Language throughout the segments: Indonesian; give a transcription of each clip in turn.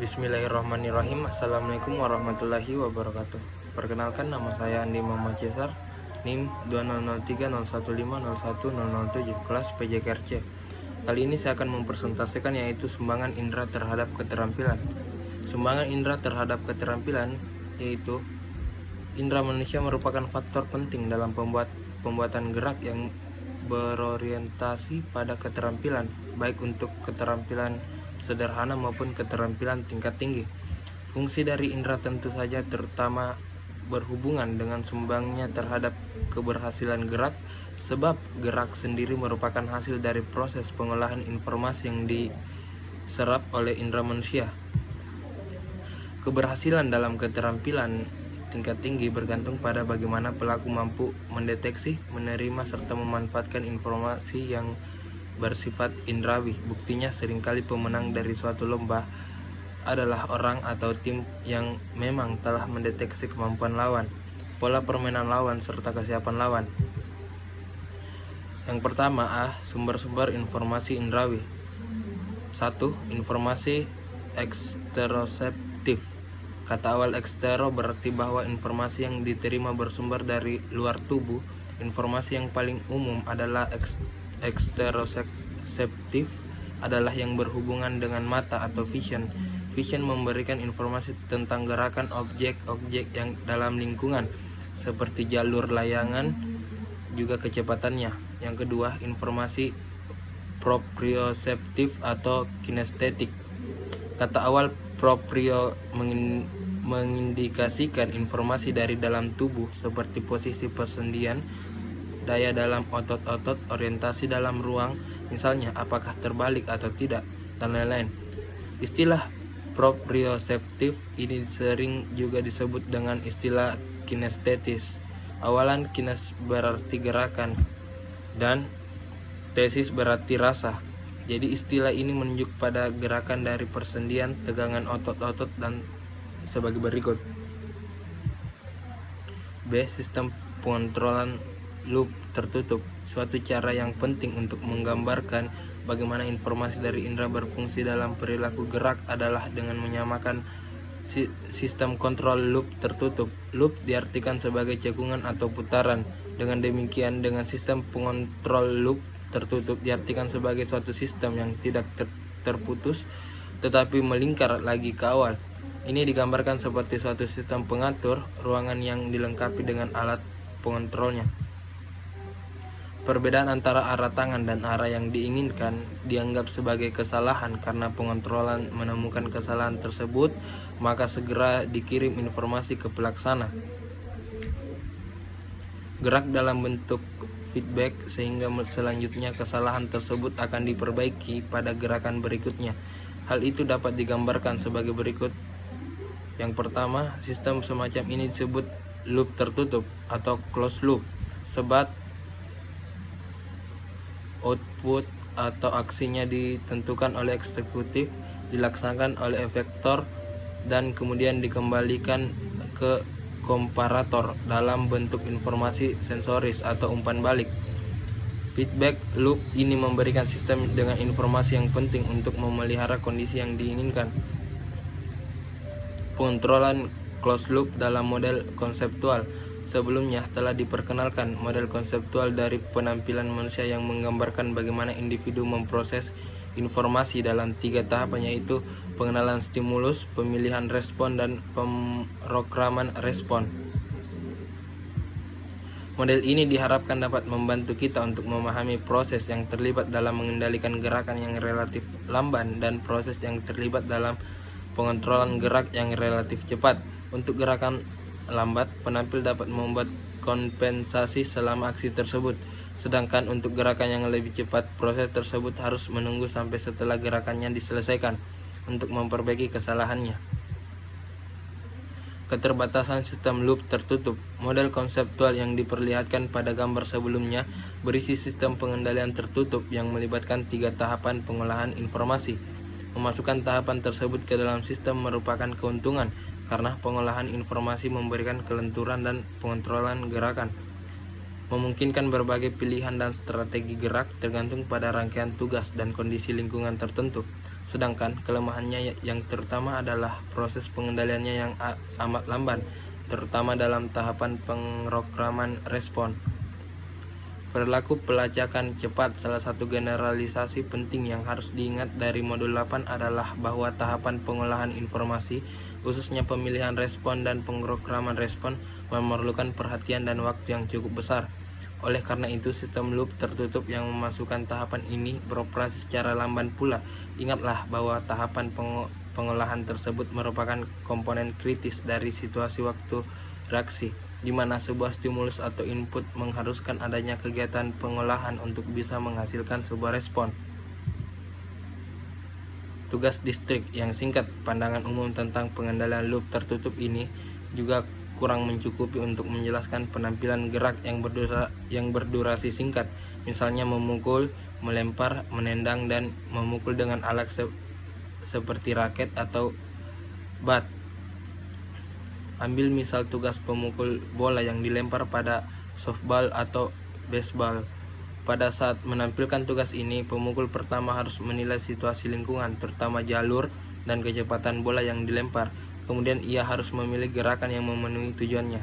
Bismillahirrahmanirrahim. Assalamualaikum warahmatullahi wabarakatuh. Perkenalkan, nama saya Andi Muhammad Cesar, NIM 200301501007, kelas PJKRC. Kali ini saya akan mempresentasikan yaitu sumbangan indera terhadap keterampilan. Sumbangan indera terhadap keterampilan yaitu indera manusia merupakan faktor penting dalam pembuatan gerak yang berorientasi pada keterampilan, baik untuk keterampilan sederhana maupun keterampilan tingkat tinggi. Fungsi dari indera tentu saja terutama berhubungan dengan sumbangnya terhadap keberhasilan gerak, sebab gerak sendiri merupakan hasil dari proses pengolahan informasi yang diserap oleh indera manusia. Keberhasilan dalam keterampilan tingkat tinggi bergantung pada bagaimana pelaku mampu mendeteksi, menerima, serta memanfaatkan informasi yang bersifat indrawi. Buktinya seringkali pemenang dari suatu lomba adalah orang atau tim yang memang telah mendeteksi kemampuan lawan, pola permainan lawan, serta kesiapan lawan. Yang pertama, sumber-sumber informasi indrawi. 1. Informasi eksteroseptif. Kata awal ekstero berarti bahwa informasi yang diterima bersumber dari luar tubuh. Informasi yang paling umum adalah eksteroseptif adalah yang berhubungan dengan mata atau vision. Vision memberikan informasi tentang gerakan objek-objek yang dalam lingkungan, seperti jalur layangan, juga kecepatannya. Yang kedua, informasi proprioseptif atau kinestetik. Kata awal proprio mengindikasikan informasi dari dalam tubuh, seperti posisi persendian, daya dalam otot-otot, orientasi dalam ruang, misalnya apakah terbalik atau tidak, dan lain-lain. Istilah proprioseptif ini sering juga disebut dengan istilah kinestetis. Awalan kines berarti gerakan dan tesis berarti rasa. Jadi istilah ini menunjuk pada gerakan dari persendian, tegangan otot-otot, dan sebagai berikut. B. Sistem pengontrolan loop tertutup. Suatu cara yang penting untuk menggambarkan bagaimana informasi dari indera berfungsi dalam perilaku gerak adalah dengan menyamakan sistem kontrol loop tertutup. Loop diartikan sebagai cekungan atau putaran. Dengan demikian, dengan sistem pengontrol loop tertutup diartikan sebagai suatu sistem yang tidak terputus tetapi melingkar lagi ke awal. Ini digambarkan seperti suatu sistem pengatur ruangan yang dilengkapi dengan alat pengontrolnya. Perbedaan antara arah tangan dan arah yang diinginkan dianggap sebagai kesalahan. Karena pengontrolan menemukan kesalahan tersebut, maka segera dikirim informasi ke pelaksana gerak dalam bentuk feedback, sehingga selanjutnya kesalahan tersebut akan diperbaiki pada gerakan berikutnya. Hal itu dapat digambarkan sebagai berikut. Yang pertama, sistem semacam ini disebut loop tertutup atau closed loop, sebab output atau aksinya ditentukan oleh eksekutif, dilaksanakan oleh efektor, dan kemudian dikembalikan ke komparator dalam bentuk informasi sensoris atau umpan balik. Feedback loop ini memberikan sistem dengan informasi yang penting untuk memelihara kondisi yang diinginkan. Pengontrolan closed loop dalam model konseptual. Sebelumnya telah diperkenalkan model konseptual dari penampilan manusia yang menggambarkan bagaimana individu memproses informasi dalam 3 tahapan, yaitu pengenalan stimulus, pemilihan respon, dan pemrograman respon. Model ini diharapkan dapat membantu kita untuk memahami proses yang terlibat dalam mengendalikan gerakan yang relatif lamban dan proses yang terlibat dalam pengontrolan gerak yang relatif cepat. Untuk gerakan lambat, penampil dapat membuat kompensasi selama aksi tersebut. Sedangkan untuk gerakan yang lebih cepat, proses tersebut harus menunggu sampai setelah gerakannya diselesaikan untuk memperbaiki kesalahannya. Keterbatasan sistem loop tertutup. Model konseptual yang diperlihatkan pada gambar sebelumnya berisi sistem pengendalian tertutup yang melibatkan 3 tahapan pengolahan informasi. Memasukkan tahapan tersebut ke dalam sistem merupakan keuntungan karena pengolahan informasi memberikan kelenturan dan pengontrolan gerakan. Memungkinkan berbagai pilihan dan strategi gerak tergantung pada rangkaian tugas dan kondisi lingkungan tertentu. Sedangkan kelemahannya yang terutama adalah proses pengendaliannya yang amat lamban, terutama dalam tahapan pemrograman respon. Perilaku pelacakan cepat. Salah satu generalisasi penting yang harus diingat dari modul 8 adalah bahwa tahapan pengolahan informasi, khususnya pemilihan respon dan pemrograman respon, memerlukan perhatian dan waktu yang cukup besar. Oleh karena itu, sistem loop tertutup yang memasukkan tahapan ini beroperasi secara lamban pula. Ingatlah bahwa tahapan pengolahan tersebut merupakan komponen kritis dari situasi waktu reaksi, di mana sebuah stimulus atau input mengharuskan adanya kegiatan pengolahan untuk bisa menghasilkan sebuah respon. Tugas distrik yang singkat. Pandangan umum tentang pengendalian loop tertutup ini juga kurang mencukupi untuk menjelaskan penampilan gerak yang berdurasi singkat, misalnya memukul, melempar, menendang, dan memukul dengan alat seperti raket atau bat. Ambil misal tugas pemukul bola yang dilempar pada softball atau baseball. Pada saat menampilkan tugas ini, pemukul pertama harus menilai situasi lingkungan, terutama jalur dan kecepatan bola yang dilempar. Kemudian ia harus memilih gerakan yang memenuhi tujuannya.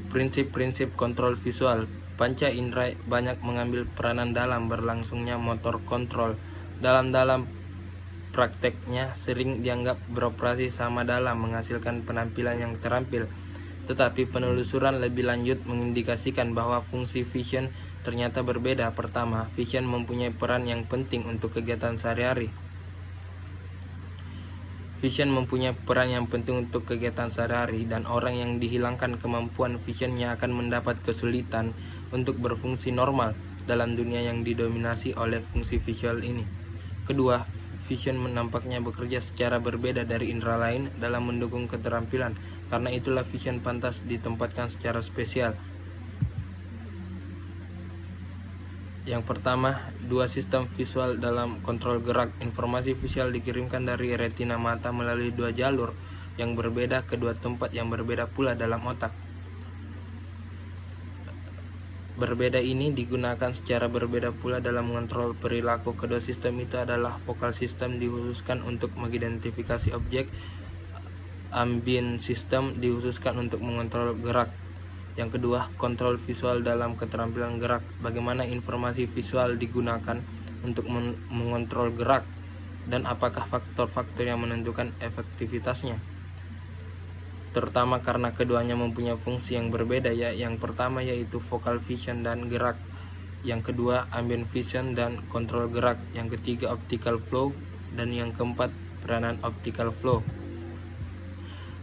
Prinsip-prinsip kontrol visual. Panca indera banyak mengambil peranan dalam berlangsungnya motor kontrol. Dalam prakteknya sering dianggap beroperasi sama dalam menghasilkan penampilan yang terampil. Tetapi penelusuran lebih lanjut mengindikasikan bahwa fungsi vision ternyata berbeda. Pertama, vision mempunyai peran yang penting untuk kegiatan sehari-hari. Vision mempunyai peran yang penting untuk kegiatan sehari-hari, dan orang yang dihilangkan kemampuan visionnya akan mendapat kesulitan untuk berfungsi normal dalam dunia yang didominasi oleh fungsi visual ini. Kedua, vision nampaknya bekerja secara berbeda dari indera lain dalam mendukung keterampilan. Karena itulah vision pantas ditempatkan secara spesial. Yang pertama, dua sistem visual dalam kontrol gerak. Informasi visual dikirimkan dari retina mata melalui dua jalur yang berbeda ke dua tempat yang berbeda pula dalam otak. Berbeda ini digunakan secara berbeda pula dalam mengontrol perilaku. Kedua sistem itu adalah vokal sistem dikhususkan untuk mengidentifikasi objek, ambient system dikhususkan untuk mengontrol gerak. Yang kedua, kontrol visual dalam keterampilan gerak. Bagaimana informasi visual digunakan untuk mengontrol gerak, dan apakah faktor-faktor yang menentukan efektivitasnya. Terutama karena keduanya mempunyai fungsi yang berbeda, ya. Yang pertama yaitu focal vision dan gerak. Yang kedua, ambient vision dan kontrol gerak. Yang ketiga, optical flow. Dan yang keempat, peranan optical flow.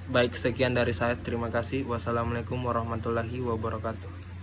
Baik, sekian dari saya. Terima kasih. Wassalamualaikum warahmatullahi wabarakatuh.